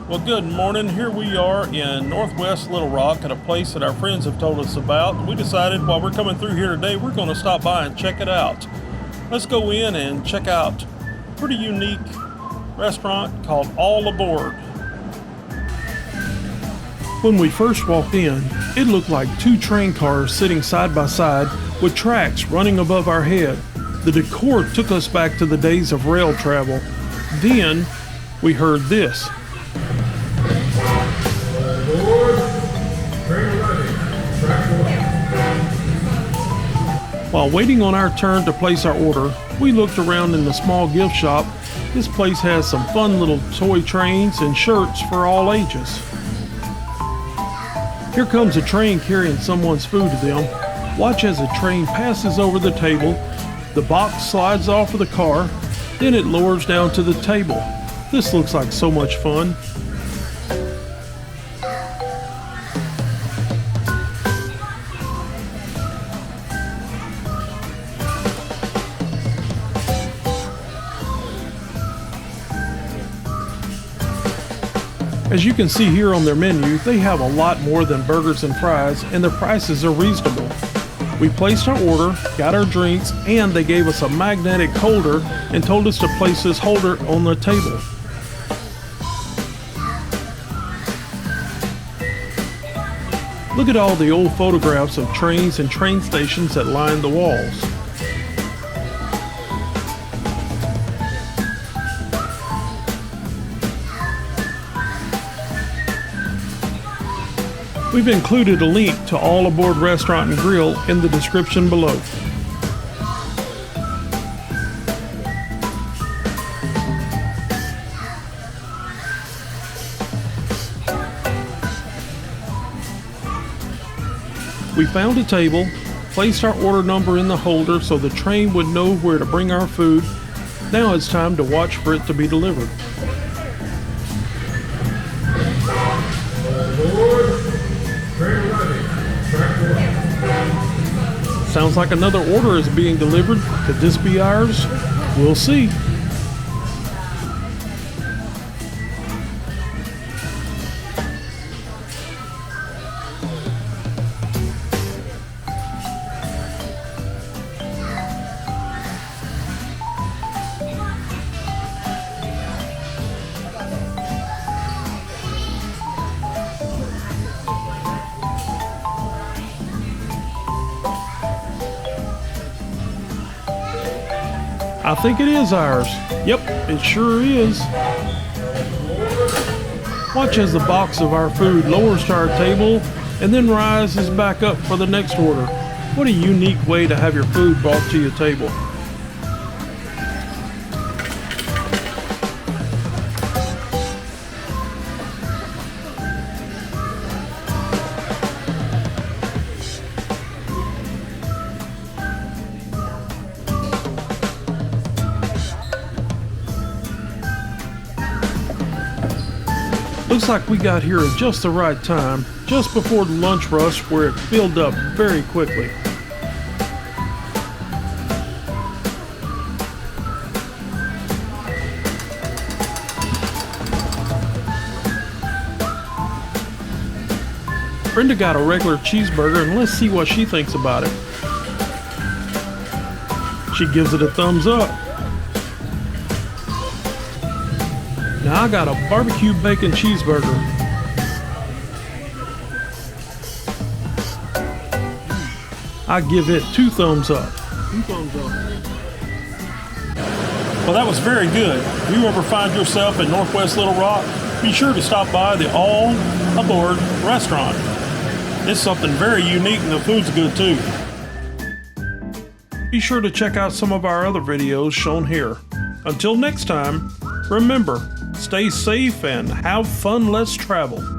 Well, good morning. Here we are in Northwest Little Rock at a place that our friends have told us about. We decided while we're coming through here today, we're going to stop by and check it out. Let's go in and check out a pretty unique restaurant called All Aboard. When we first walked in, it looked like two train cars sitting side by side with tracks running above our head. The decor took us back to the days of rail travel. Then we heard this. While waiting on our turn to place our order, we looked around in the small gift shop. This place has some fun little toy trains and shirts for all ages. Here comes a train carrying someone's food to them. Watch as the train passes over the table. The box slides off of the car, then it lowers down to the table. This looks like so much fun. As you can see here on their menu, they have a lot more than burgers and fries, and their prices are reasonable. We placed our order, got our drinks, and they gave us a magnetic holder and told us to place this holder on the table. Look at all the old photographs of trains and train stations that line the walls. We've included a link to All Aboard Restaurant and Grill in the description below. We found a table, placed our order number in the holder so the train would know where to bring our food. Now it's time to watch for it to be delivered. Sounds like another order is being delivered. Could this be ours? We'll see. I think it is ours. Yep, it sure is. Watch as the box of our food lowers to our table and then rises back up for the next order. What a unique way to have your food brought to your table. Looks like we got here at just the right time, just before the lunch rush where it filled up very quickly. Brenda got a regular cheeseburger, and let's see what she thinks about it. She gives it a thumbs up. Now I got a barbecue bacon cheeseburger. I give it 2 thumbs up. 2 thumbs up. Well, that was very good. If you ever find yourself in Northwest Little Rock, be sure to stop by the All Aboard Restaurant. It's something very unique and the food's good too. Be sure to check out some of our other videos shown here. Until next time, remember, stay safe and have fun. Let's travel.